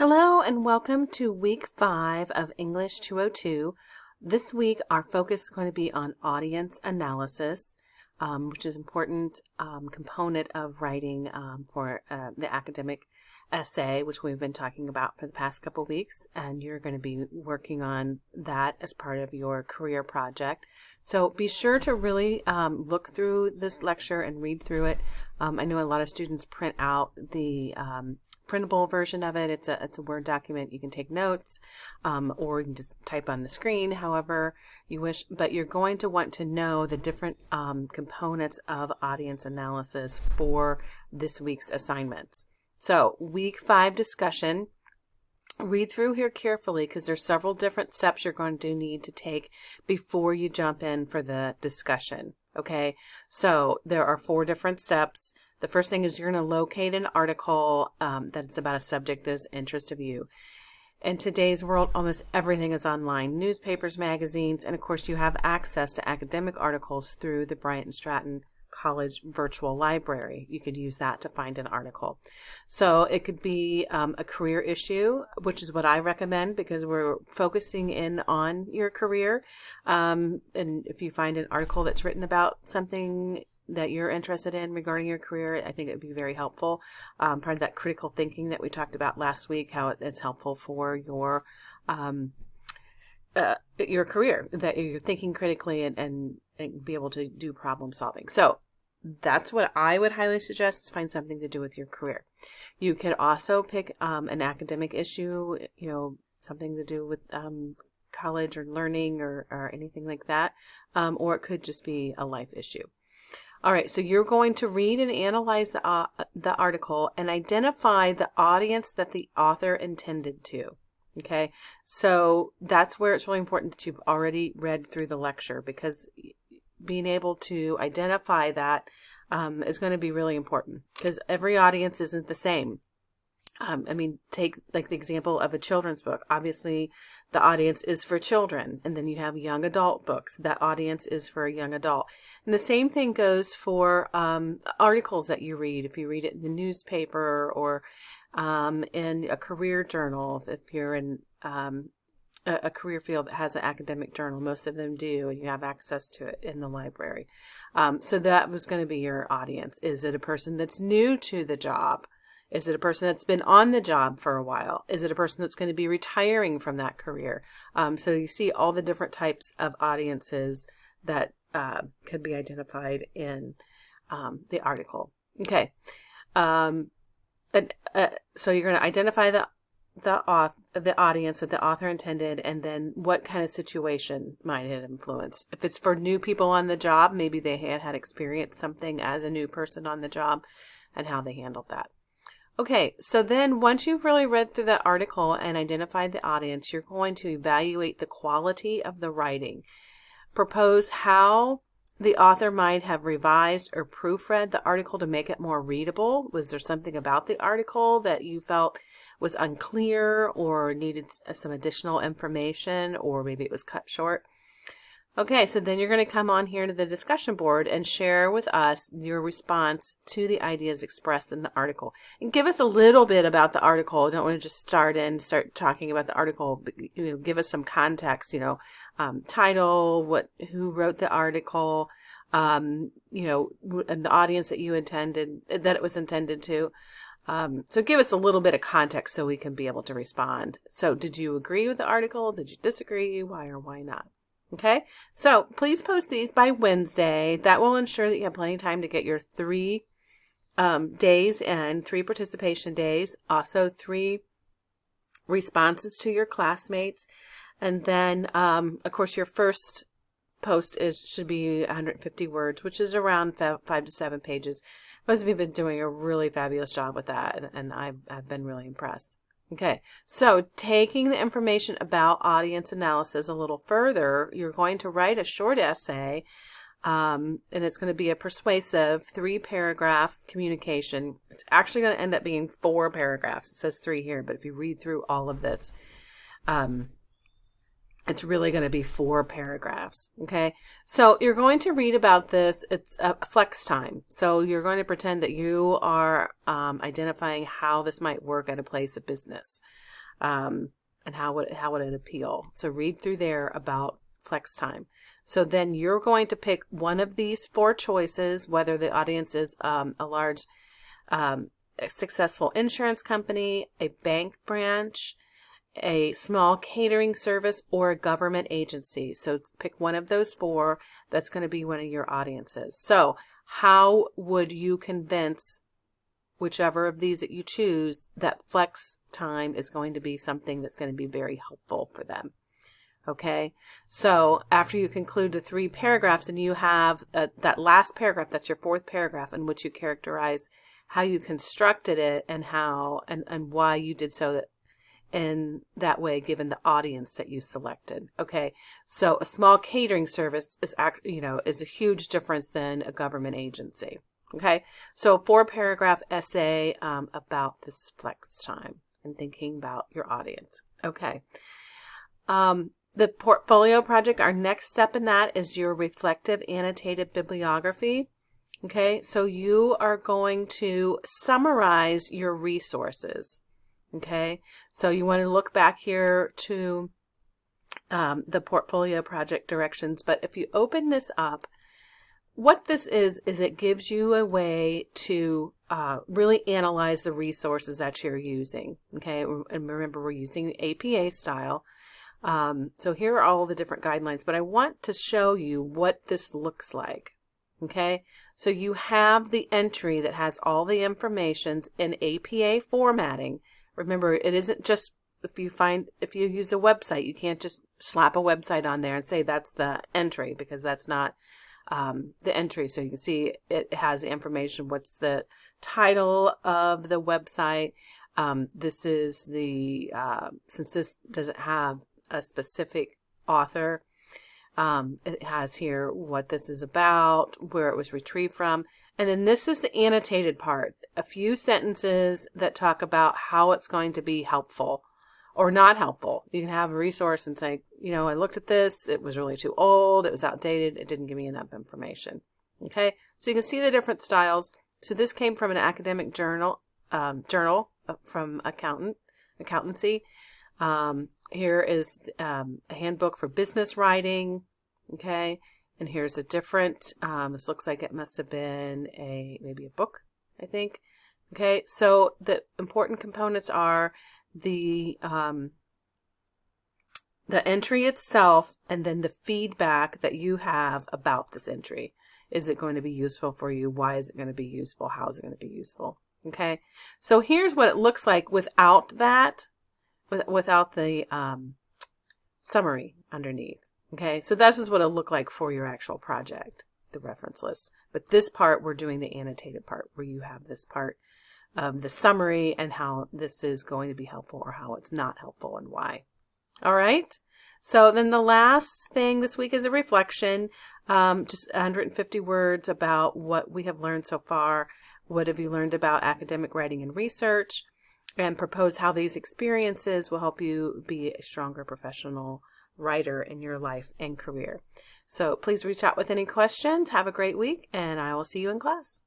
Hello and welcome to week 5 of English 202. This week our focus is going to be on audience analysis, which is an important component of writing for the academic essay, which we've been talking about for the past couple weeks, and you're going to be working on that as part of your career project. So be sure to really look through this lecture and read through it. I know a lot of students print out the printable version of it. It's a Word document. You can take notes or you can just type on the screen however you wish, but you're going to want to know the different components of audience analysis for this week's assignments. So week 5 discussion, read through here carefully because there's several different steps you're going to need to take before you jump in for the discussion. Okay, so there are 4 different steps. The first thing is you're going to locate an article that's about a subject that is of interest of you. In today's world, almost everything is online. Newspapers, magazines, and of course you have access to academic articles through the Bryant and Stratton College Virtual Library. You could use that to find an article. So it could be a career issue, which is what I recommend because we're focusing in on your career. And if you find an article that's written about something that you're interested in regarding your career, I think it would be very helpful. Part of that critical thinking that we talked about last week, how it's helpful for your career, that you're thinking critically and be able to do problem solving. So that's what I would highly suggest, is find something to do with your career. You could also pick an academic issue, something to do with college or learning or anything like that, or it could just be a life issue. All right, so you're going to read and analyze the article and identify the audience that the author intended to. Okay, so that's where it's really important that you've already read through the lecture, because being able to identify that is going to be really important, because every audience isn't the same. Take like the example of a children's book. Obviously, the audience is for children, and then you have young adult books. That audience is for a young adult. And the same thing goes for articles that you read. If you read it in the newspaper or in a career journal, if you're in a career field that has an academic journal, most of them do, and you have access to it in the library. So that was going to be your audience. Is it a person that's new to the job? Is it a person that's been on the job for a while? Is it a person that's going to be retiring from that career? So you see all the different types of audiences that could be identified in the article. Okay. So you're going to identify the audience that the author intended, and then what kind of situation might it influence. If it's for new people on the job, maybe they had experienced something as a new person on the job and how they handled that. Okay, so then once you've really read through that article and identified the audience, you're going to evaluate the quality of the writing. Propose how the author might have revised or proofread the article to make it more readable. Was there something about the article that you felt was unclear or needed some additional information, or maybe it was cut short? Okay, so then you're going to come on here to the discussion board and share with us your response to the ideas expressed in the article. And give us a little bit about the article. I don't want to just start talking about the article, but, give us some context, title, who wrote the article, and the audience that you intended, that it was intended to. So give us a little bit of context so we can be able to respond. So did you agree with the article? Did you disagree? Why or why not? Okay, so please post these by Wednesday. That will ensure that you have plenty of time to get your 3 days and 3 participation days, also 3 responses to your classmates. And then, of course, your first post should be 150 words, which is around 5 to 7 pages. Most of you have been doing a really fabulous job with that, and I've been really impressed. Okay, so taking the information about audience analysis a little further, you're going to write a short essay, and it's going to be a persuasive 3-paragraph communication. It's actually going to end up being 4 paragraphs. It says 3 here, but if you read through all of this, It's really going to be 4 paragraphs. Okay. So you're going to read about this. It's flex time. So you're going to pretend that you are identifying how this might work at a place of business, and how would it appeal. So read through there about flex time. So then you're going to pick one of these 4 choices, whether the audience is a large, successful insurance company, a bank branch, a small catering service, or a government agency. So pick one of those 4. That's going to be one of your audiences. So how would you convince whichever of these that you choose that flex time is going to be something that's going to be very helpful for them? Okay, so after you conclude the 3 paragraphs, and you have that last paragraph, that's your 4th paragraph, in which you characterize how you constructed it and how and why you did so that in that way, given the audience that you selected. Okay, so a small catering service is is a huge difference than a government agency. Okay, so 4-paragraph essay about this flex time and thinking about your audience. Okay, the portfolio project, our next step in that is your reflective annotated bibliography. Okay, so you are going to summarize your resources. Okay, so you want to look back here to the portfolio project directions. But if you open this up, what this is it gives you a way to really analyze the resources that you're using. Okay, and remember, we're using APA style. So here are all the different guidelines, but I want to show you what this looks like. Okay, so you have the entry that has all the information in APA formatting. Remember, it isn't just if you use a website, you can't just slap a website on there and say that's the entry, because that's not the entry. So you can see it has the information. What's the title of the website? This is the, since this doesn't have a specific author, it has here what this is about, where it was retrieved from. And then this is the annotated part, a few sentences that talk about how it's going to be helpful or not helpful. You can have a resource and say, I looked at this, it was really too old, it was outdated, it didn't give me enough information. Okay, so you can see the different styles. So this came from an academic journal from accountancy. Here is a handbook for business writing. Okay, and here's a different, this looks like it must have been maybe a book, I think. Okay, so the important components are the entry itself, and then the feedback that you have about this entry. Is it going to be useful for you? Why is it going to be useful? How is it going to be useful? Okay, so here's what it looks like without that, without the summary underneath. Okay, so this is what it'll look like for your actual project, the reference list. But this part, we're doing the annotated part, where you have this part of the summary and how this is going to be helpful or how it's not helpful and why. All right, so then the last thing this week is a reflection, just 150 words about what we have learned so far. What have you learned about academic writing and research? And propose how these experiences will help you be a stronger professional writer in your life and career. So please reach out with any questions. Have a great week, and I will see you in class.